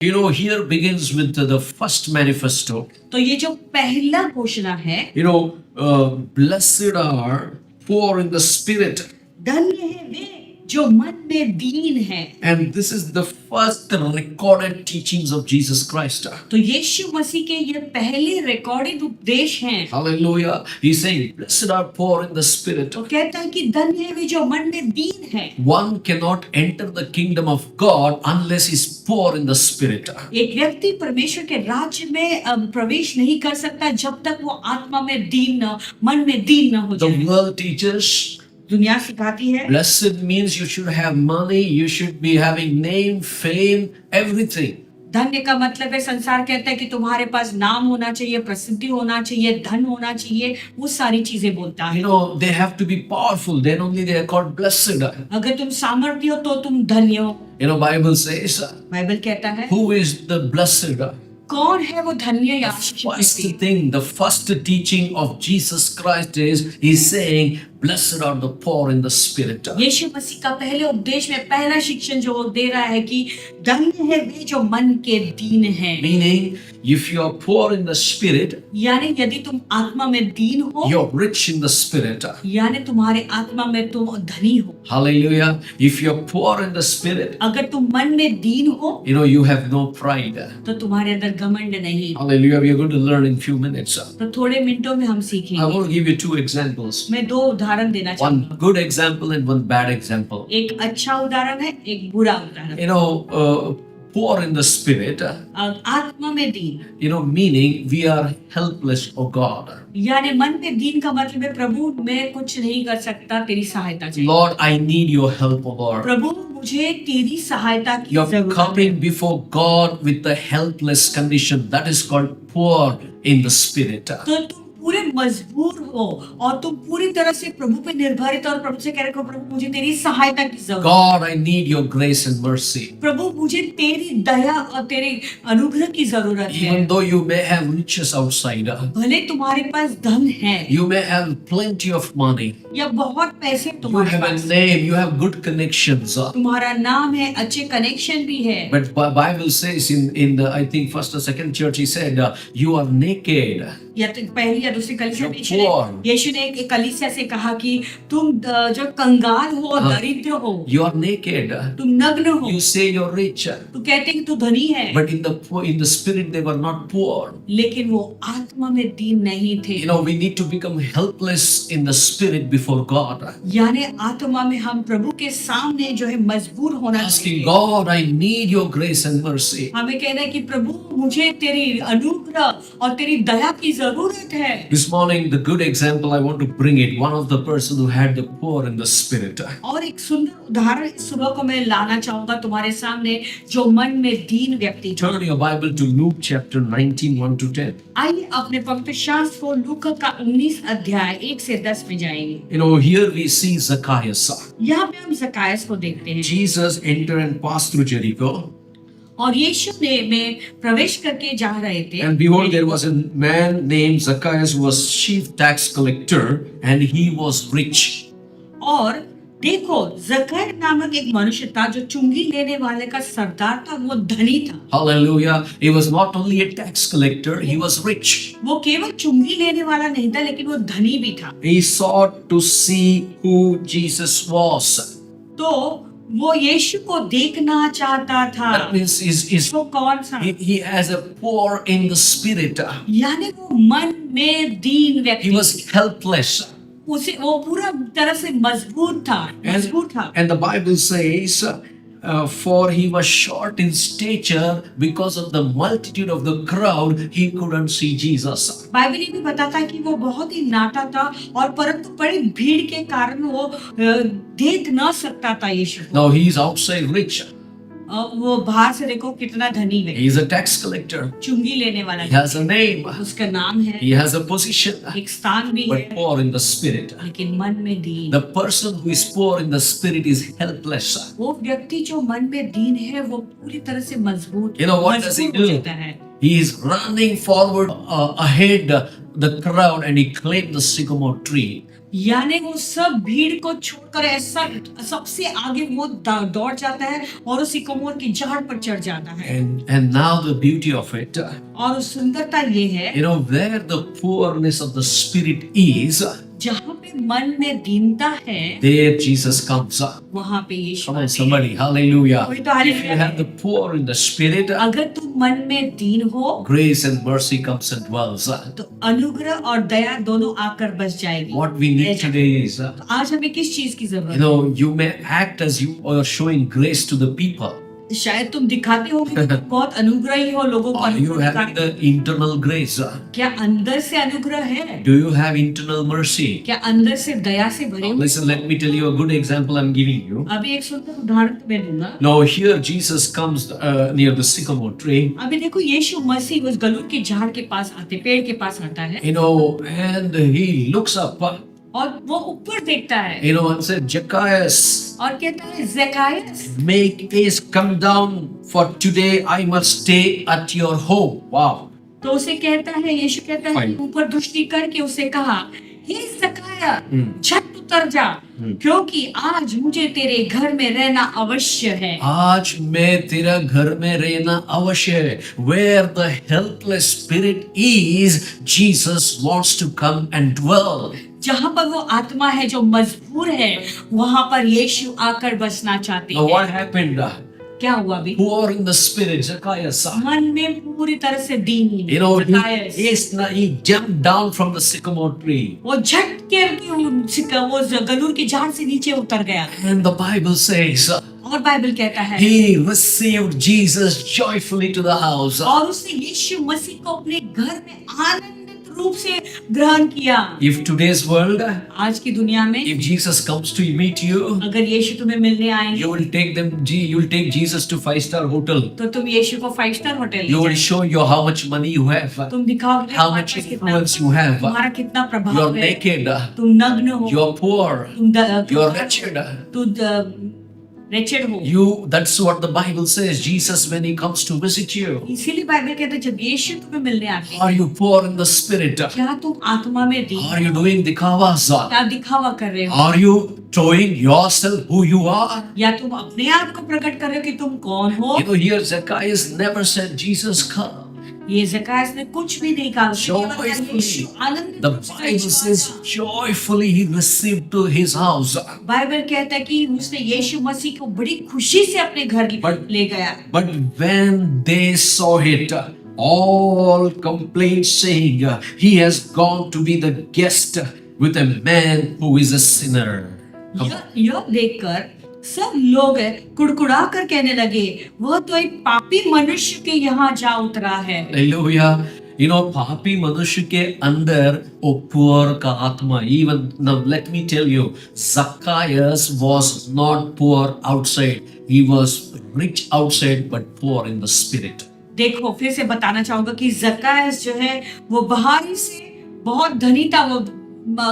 You know, here begins with the first manifesto. तो ये जो पहला घोषणा है, You know, blessed are poor in the spirit. धन्य है वे जो मन में दीन है। And this is the first recorded teachings of Jesus Christ. तो यीशु मसीह के ये पहले रिकॉर्डेड उपदेश हैं। Hallelujah. He's saying, blessed are poor in the spirit. तो कहता है कि धन्य है वे जो मन में दीन है। One cannot enter the kingdom of God unless he's poor in the spirit. एक व्यक्ति परमेश्वर के राज्य में प्रवेश नहीं कर सकता जब तक वो आत्मा में दीन न, मन में दीन न हो The जाए। world teaches दुनिया सिखाती है blessed means you should have money, you should be having name, fame, everything. धन्य का मतलब है, संसार कहता है कि तुम्हारे पास नाम होना चाहिए, प्रसिद्धि होना चाहिए, धन होना चाहिए, वो सारी चीजें बोलता You है। know, they have to be powerful, then only they are called blessed. अगर तुम सामर्थ्य हो तो तुम धन्य हो। You know, Bible says, Bible कहता है who is the blessed? कौन है वो धन्य या आशीषित First व्यक्ति? thing, the first teaching of Jesus Christ is, he's saying, blessed are the poor in the spirit. यीशु मसीह का पहले उपदेश में पहला शिक्षण जो वो दे रहा है कि धन्य है वे जो मन के दीन हैं। Meaning, if you are poor in the spirit, यानी यदि तुम आत्मा में दीन हो, you're rich in the spirit. यानी तुम्हारे आत्मा में तुम धनी हो। Hallelujah. If you're poor in the spirit, अगर तुम मन में दीन हो you know, you have no pride. तो तुम्हारे अंदर घमंड नहीं। Hallelujah. We are going to learn in few minutes. तो थोड़े मिनटों में हम I सीखेंगे। want to give you two examples. मैं दो उदाहरण देना One चाहूंगा। good example and one bad example. एक अच्छा उदाहरण है, एक बुरा उदाहरण। You know, poor in the spirit, आत्मा में दीन you know, meaning we are helpless, oh God. यानी मन में दीन का मतलब है प्रभु मैं कुछ नहीं कर सकता, तेरी सहायता चाहिए। Lord, I need your help, oh Lord. प्रभु मुझे तेरी सहायता की You're जरूरत है। coming before God with the helpless condition. That is called poor in the spirit. तो तुम पूरे मजबूर हो और तुम पूरी तरह से प्रभु पे निर्भरित और प्रभु से कह रहे हो प्रभु मुझे तेरी सहायता की जरूरत है। God, I need your grace and mercy. प्रभु मुझे तेरी दया और तेरे अनुग्रह की जरूरत है। Even though you may have riches outside, भले तुम्हारे पास धन है you may have plenty of money, या बहुत पैसे you तुम्हारे have a pass, name, you have good connections. तुम्हारा नाम है, अच्छे कनेक्शन भी है, But Bible says in the, I think first or second church, he said, you are naked. या तो पहली या दूसरी कलीसिया में You're यीशु ने एक कलीसिया से कहा कि तुम जो कंगाल हो, दरिद्र हो, You are naked. तुम नग्न हो। You say you're rich. तू कहते हैं कि तू धनी है, But in the spirit, they were not poor. लेकिन वो आत्मा में दीन नहीं थे। You know, we need to become helpless in the spirit before God. यानी आत्मा में हम प्रभु के सामने जो है मजबूर होना Asking चाहिए। God, I need your grace and mercy. हमें कहना है कि प्रभु मुझे तेरी अनुग्रह और तेरी दया की जरूरत है। This morning, the good example I want to bring it. One of the person who had the poor in the spirit. और एक सुंदर उदाहरण इस सुबह को मैं लाना चाहूंगा तुम्हारे सामने जो मन में दीन व्यक्ति था। Turn your Bible to Luke chapter 19, 1 to 10. आइए अपने पवित्र शास्त्र को लूका का 19 अध्याय 1 से 10 में जाएंगे। You know, here we see Zacchaeus. यहाँ पे हम ज़कायस को देखते हैं। Jesus entered and passed through Jericho. और यीशु ने में प्रवेश करके जा रहे थे। And behold, there was a man named Zacchaeus who was chief tax collector and he was rich. और देखो ज़कैया नामक एक मनुष्य था जो चुंगी लेने वाले का सरदार था, वो धनी था। Hallelujah. He was not only a tax collector, he was rich. वो केवल चुंगी लेने वाला नहीं था लेकिन वो धनी भी था। He sought to see who Jesus was. तो वो यीशु को देखना चाहता था। That means वो कौन सा? he has a poor in the spirit. यानी वो मन में दीन He व्यक्ति, was helpless. उसे वो पूरा तरह से मजबूत था। And the Bible says, for he was short in stature, because of the multitude of the crowd, he couldn't see Jesus. Bible ये भी बताता है कि वो बहुत ही नाटा था और परंतु बड़ी भीड़ के कारण वो देख न सकता था यीशु को। Now he is outside rich. वो बाहर से देखो कितना धनी है, He is a tax collector. चुंगी लेने वाला He has a name. उसका नाम है, He has a position. एक स्थान भी But है, poor in the spirit. लेकिन मन में दीन। The person who is poor in the spirit is helpless. वो व्यक्ति जो मन में दीन है वो पूरी तरह से मजबूत You know what does he मजबूत हो do? जाता है। He is running forward ahead the crowd and he climbed the sycamore tree. यानी वो सब भीड़ को छोड़कर ऐसा सबसे आगे वो दौड़ जाता है और उस सिकमोर की झाड़ पर चढ़ जाता है। And now the beauty of it, और उस सुंदरता ये है, where the poorness of the spirit is, जहाँ पे मन में दीनता है, there Jesus comes. वहाँ पे यीशु Come on, आते हैं। somebody, hallelujah. कोई तो If you hallelujah have the poor in the spirit, अगर तुम मन में दीन हो grace and mercy comes and dwells. तो अनुग्रह और दया दोनों आकर बस जाएगी। What we need today is, आज हमें किस चीज की जरूरत है? you may act as you are showing grace to the people. शायद तुम दिखाते हो कि तुम बहुत अनुग्रही हो, लोगों को Are you अनुग्रह having दिखाते the internal grace? हो। क्या अंदर से अनुग्रह है? Do you have internal mercy? क्या अंदर से दया से भरे हुए Listen, let me tell you a good example I'm giving you. अभी एक सुंदर उदाहरण तुम्हें दूंगा। Now here Jesus comes near the sycamore tree, अभी देखो यीशु मसीह उस गलूद के झाड़ के पास आते, पेड़ के पास आता है and he looks up, और वो ऊपर देखता है and said, Zacchaeus, और कहता है ज़कायस, make haste, come down, for today I must stay at your home. Wow. तो उसे कहता है, यीशु कहता है Fine. ऊपर दृष्टि करके उसे कहा, हे ज़काया, झट उतर जा, क्योंकि आज मुझे तेरे घर में रहना अवश्य है। आज मैं तेरा घर में रहना अवश्य है. Where the helpless spirit is, Jesus wants to come and dwell. जहाँ पर वो आत्मा है जो मजबूर है, वहाँ पर यीशु आकर बसना चाहते Now what हैं। happened? क्या हुआ भी? Poor in the spirit, Zacchaeus. मन में पूरी तरह से दीन He jumped down from the sycamore tree. वो झट के वो गलूर की झाड़ से नीचे उतर गया And the Bible says, और बाइबल कहता है he received Jesus joyfully to the house. और उसने यीशु मसीह को अपने घर में आनंदित रूप से ग्रहण किया। If today's world, आज की दुनिया में if Jesus comes to meet you, अगर यीशु तुम्हें मिलने आएंगे you will take Jesus to 5-star hotel. तो तुम यीशु को 5 स्टार होटल You ले will जाओ। show you how much money you have, तुम दिखाओगे how तुम्हारे much पास कितना influence you have. तुम्हारा कितना You're प्रभाव है। naked, तुम नग्न हो, you're poor, तुम you're wretched. तुम wretched हो। That's what the Bible says. Jesus, when he comes to visit you, इसीलिए बाइबल कहता है जब यीशु तुम्हें मिलने आते हैं, are you poor in the spirit? क्या तुम आत्मा में दीन Are you doing dikavas? क्या दिखावा कर रहे हो, Are you showing yourself who you are? या तुम अपने आप को प्रकट कर रहे हो कि तुम कौन हो? Here Zacchaeus never said, Jesus, come. ये ज़कायस ने कुछ भी नहीं कहा, उसने केवल कहा, Joyfully. यीशु आनंदित The रूप से Bible यीशु says, आया। joyfully he received to his house. Bible कहता है कि उसने यीशु मसीह को बड़ी खुशी से अपने घर But- ले गया। But when they saw it, all complained, saying, he has gone to be the guest with a man who is a sinner. यह देखकर सब लोग कुड़कुड़ा कर कहने लगे, वह तो एक पापी मनुष्य के यहाँ जा उतरा है। Hallelujah. पापी मनुष्य के अंदर वो poor का आत्मा. Even now, let me tell you, Zacchaeus was not poor outside. He was rich outside, but poor in the spirit. देखो फिर से बताना चाहूंगा कि ज़कायस जो है वो बाहरी से बहुत धनी था, वो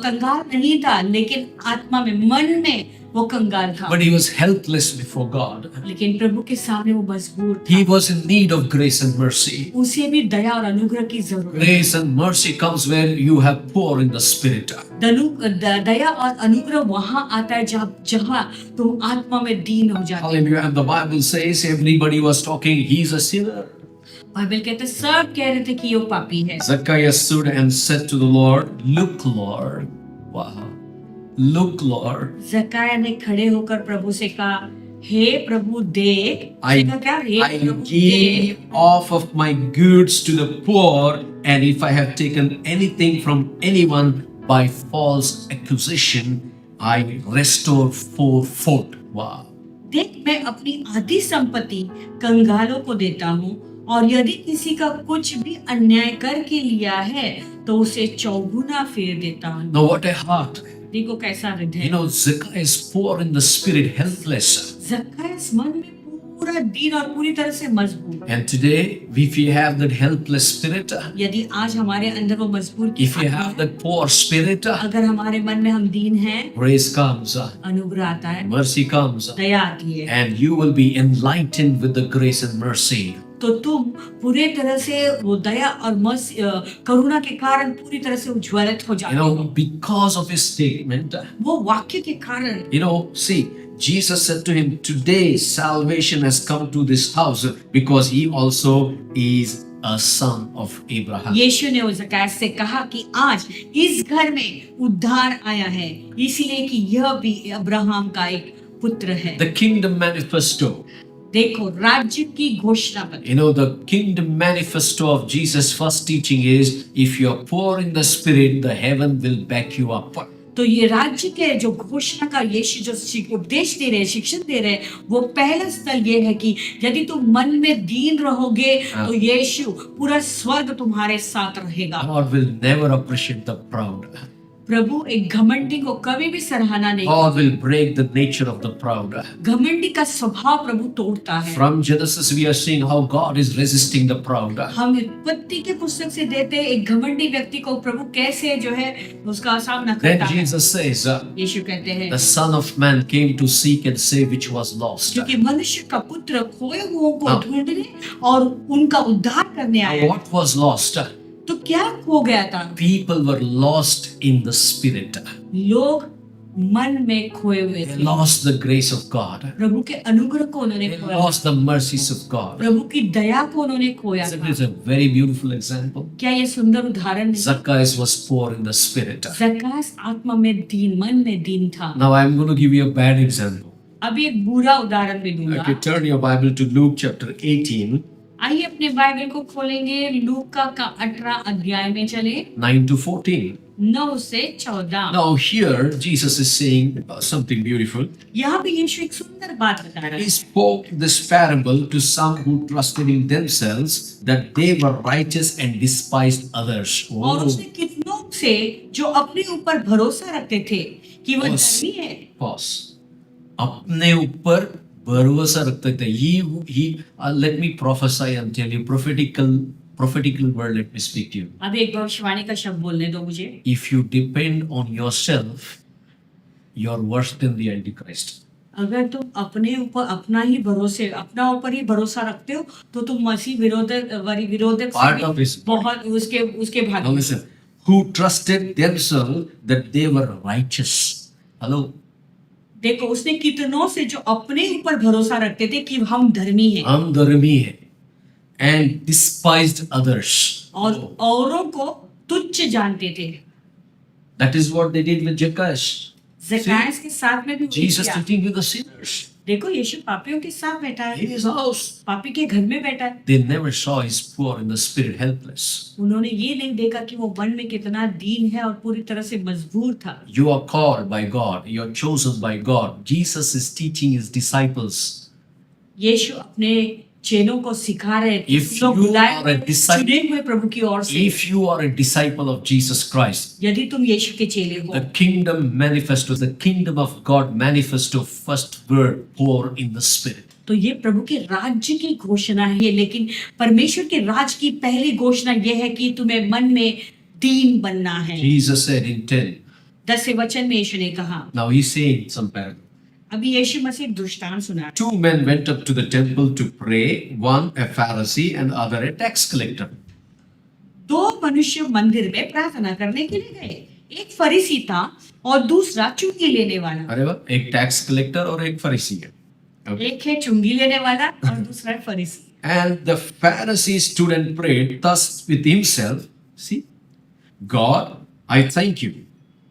कंगाल नहीं था, लेकिन आत्मा में, मन में वो कंगाल था। But he was helpless before God. लेकिन प्रभु के सामने वो मजबूर था। He was in need of grace and mercy. उसे भी दया और अनुग्रह की जरूरत है। Grace and mercy comes where you have poor in the spirit. दया और अनुग्रह वहाँ आता है जहाँ तुम आत्मा में दीन हो जाते हो। Hallelujah. And the Bible says everybody was talking, he's a sinner. Bible कहते हैं सब कह रहे थे कि ये पापी है। Zacchaeus stood and said to the Lord, look, Lord. Wow. Look, Lord. ज़काया ने खड़े होकर प्रभु से कहा, हे प्रभु देख। I क्या? हे प्रभु देख। gave off of my goods to the poor, and if I have taken anything from anyone by false accusation, I restore fourfold. Wow. देख मैं अपनी आधी संपत्ति कंगालों को देता हूँ, और यदि किसी का कुछ भी अन्याय करके लिया है तो उसे चौगुना फेर देता हूँ। Now what a heart. देखो कैसा हृदय। Zacchaeus is poor in the spirit, helpless. ज़कायस मन में पूरा दीन और पूरी तरह से मजबूर। And today, if you have that helpless spirit, यदि आज हमारे अंदर वो मजबूर की if you आत्मा have है, that poor spirit, अगर हमारे मन में हम दीन हैं, grace comes, अनुग्रह आता है, mercy comes, दया आती है, and you will be enlightened with the grace and mercy. तो तुम पूरे तरह से वो दया और करुणा के कारण पूरी तरह से उज्ज्वलित हो You जाते know, हो। because of his statement, वो वाक्य के कारण see, Jesus said to him, today salvation has come to this house because he also is a son of Abraham. यीशु ने उस जकायस से कहा कि आज इस घर में उद्धार आया है, इसलिए कि यह भी अब्राहम का एक पुत्र है। The kingdom manifesto. देखो, राज्य की घोषणा पत्र। The kingdom manifesto of Jesus' first teaching is, if you are poor in the spirit, the heaven will back you up. तो ये राज्य के जो घोषणा का यीशु जो उपदेश दे रहे हैं, शिक्षण दे रहे हैं, वो पहला स्थल ये है कि यदि तुम मन में दीन रहोगे तो यीशु पूरा स्वर्ग तुम्हारे साथ रहेगा। God will never appreciate the proud. प्रभु एक घमंडी को कभी भी सराहना नहीं God will break the nature of the proud. घमंडी का स्वभाव प्रभु तोड़ता है। From Genesis we are seeing how God is resisting the proud. हम उत्पत्ति के पुस्तक से देते हैं एक घमंडी व्यक्ति को प्रभु कैसे जो है उसका सामना Then करता है। Jesus says, यीशु कहते हैं the Son of Man came to seek and save which was lost. क्योंकि मनुष्य का पुत्र खोए हुओं को हाँ। ढूंढने और उनका उद्धार करने Now, आया। what was lost? तो क्या खो गया था? People were lost in the spirit. लोग मन में खोए हुए They थे। lost the grace of God. प्रभु के अनुग्रह को उन्होंने They खोया, lost the mercies of God. प्रभु की दया को उन्होंने खोया Isn't था। it a very beautiful example? क्या ये सुंदर उदाहरण है? Zacchaeus was poor in the spirit. जक्कास आत्मा में दीन, मन में दीन था। Now I'm going to give you a bad example. अभी एक बुरा उदाहरण भी दूंगा। If you turn your Bible to Luke chapter 18, आइए अपने बाइबल को खोलेंगे, लूका का 18 अध्याय में चले 9 to 14. 9 से 14। Now here Jesus is saying something beautiful. यहाँ पे यीशु एक सुंदर बात बता रहा He है। spoke this parable to some who trusted in themselves that they were righteous and despised others. और Oh, उसने कितनों से जो अपने ऊपर भरोसा रखते थे कि वो बस। धर्मी है, pause. अपने ऊपर भरोसा रखते थे. Let me prophesy and tell you prophetical word. Let me speak to you. अब एक भविष्यवाणी का शब्द बोलने दो मुझे। If you depend on yourself, you're worse than the Antichrist. अगर तुम अपने ऊपर अपना ऊपर ही भरोसा रखते हो तो तुम मसीह विरोधक से Part भी of his- बहुत उसके Now भागी। listen, who trusted themselves that they were righteous. Hello. देखो, उसने कितनों से जो अपने ऊपर भरोसा रखते थे कि हम धर्मी हैं हम धर्मी हैं and despised others. और औरों को तुच्छ जानते थे। That is what they did with Zacchaeus. जक्कायस के साथ में भी वही Jesus किया। sitting with the sinners देखो, यीशु पापियों के साथ बैठा in है, his house. पापी के घर में बैठा है। They never saw his poor in the spirit helpless. उन्होंने ये नहीं देखा कि वो मन में कितना दीन है और पूरी तरह से मजबूर था। You are called by God. You are chosen by God. Jesus is teaching his disciples. यीशु अपने चेलों को सिखा रहे थे, If तुम लोग you बुलाए are a disciple- चुने हुए प्रभु की ओर से। If you are a disciple of Jesus Christ, यदि तुम यीशु के चेले हो, the kingdom manifesto, the kingdom of God manifesto, first word, poor in the spirit. तो ये प्रभु के राज्य की घोषणा है। लेकिन परमेश्वर के राज की पहली घोषणा ये है कि तुम्हें मन में दीन बनना है। Jesus said in 10. 10 वचन में यीशु ने कहा। Now he's saying some parable. अभी यीशु मसीह दृष्टांत सुना। 2 men went up to the temple to pray, one a Pharisee and other a tax collector. 2 मनुष्य मंदिर में प्रार्थना करने के लिए गए, एक फरीसी था और दूसरा चुंगी लेने वाला। अरे वाह, एक टैक्स कलेक्टर और एक फरीसी है. Okay. एक है चुंगी लेने वाला और दूसरा है फरीसी। And the Pharisee stood and prayed thus with himself, see, God, I thank you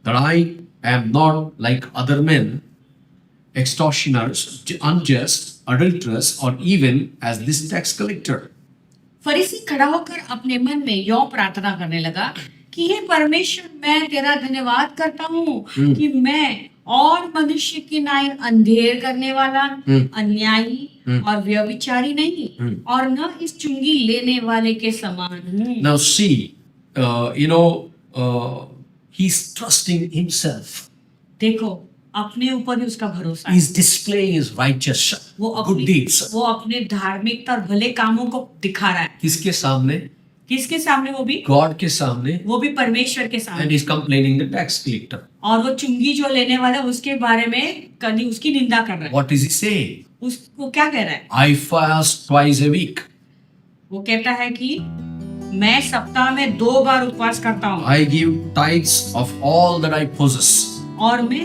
that I am not like other men, extortioners, unjust, adulterous, or even as this tax collector. फरीसी खड़ा होकर अपने मन में यो प्रार्थना करने लगा कि हे परमेश्वर, मैं तेरा धन्यवाद करता हूँ कि मैं और मनुष्य की नाई अंधेर करने वाला, अन्यायी और व्यभिचारी नहीं और न इस चुंगी लेने वाले के समान हूँ। Now see, he's trusting himself. देखो, अपने ऊपर ही उसका भरोसा है। He's displaying his righteous good deeds. वो अपने धार्मिकता और भले कामों को दिखा रहा है। किसके सामने? किसके सामने? वो भी God के सामने. वो भी परमेश्वर के And सामने। he's complaining the tax collector. और वो चुंगी जो लेने वाला उसके बारे में कभी उसकी निंदा कर रहा है। What is he saying? उसको क्या कह रहा है? I fast twice a week. वो कहता है कि मैं सप्ताह में 2 बार उपवास करता हूँ I give tithes of all that I possess. और मैं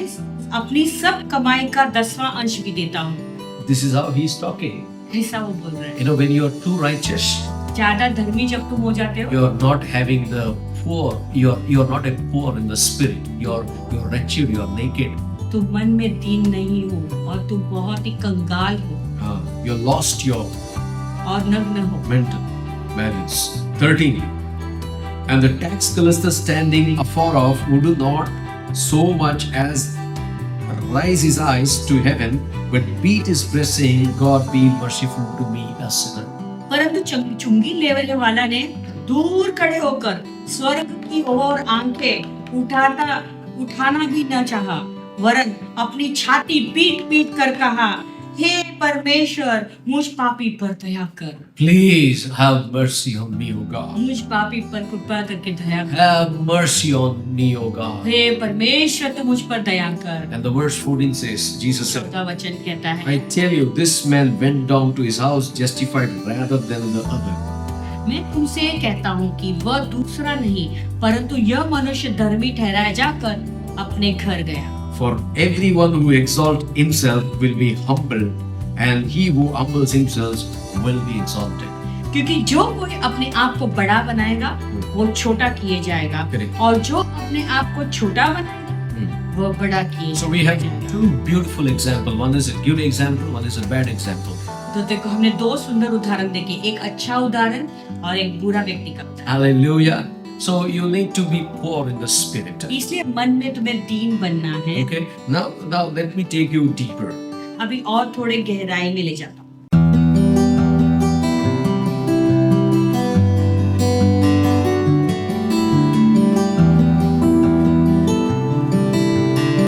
अपनी सब कमाई का 10वां अंश भी देता हूँ। This is how he's talking. ऐसा वो बोल रहे हैं। You know, when you are too righteous, ज्यादा धर्मी जब तुम हो जाते हो you are not having the poor. You are not a poor in the spirit. You're wretched. You are naked. तुम मन में दीन नहीं हो और तुम बहुत ही कंगाल हो You lost your और नग्न हो। mental balance. 13. And the tax collector standing afar off would not so much as raise his eyes to heaven, but beat his breast, saying, God be merciful to me, a sinner. परंतु चुंगी लेने वाला ने दूर खड़े होकर स्वर्ग की ओर आंखें उठाना भी न चाहा, वरन अपनी छाती पीट पीट कर कहा, हे परमेश्वर मुझ पापी पर दया कर। Please have mercy on me, O God. मुझ पापी पर कृपा करके दया कर। Have mercy on me, O God. हे परमेश्वर तू मुझ पर दया कर। And the verse 14 says, Jesus said, का वचन कहता है, I tell you, this man went down to his house justified rather than the other. मैं तुमसे कहता हूँ कि वह दूसरा नहीं परंतु यह मनुष्य धर्मी ठहराया जाकर अपने घर गया। For everyone who exalts himself will be humbled, and he who humbles himself will be exalted. क्योंकि जो कोई अपने आप को बड़ा बनाएगा वो छोटा किए जाएगा Correct. और जो अपने आप को छोटा बनाएगा वो बड़ा किए So we have जाएगा। two beautiful examples. One is a good example, one is a bad example. तो देखो हमने 2 सुंदर उदाहरण देखे, एक अच्छा उदाहरण और एक बुरा व्यक्ति का उदाहरण। Hallelujah. So you need to be poor in the spirit. इसलिए मन में तुम्हें दीन बनना है। Okay. Now let me take you deeper. अभी और थोड़े गहराई में ले जाता हूँ।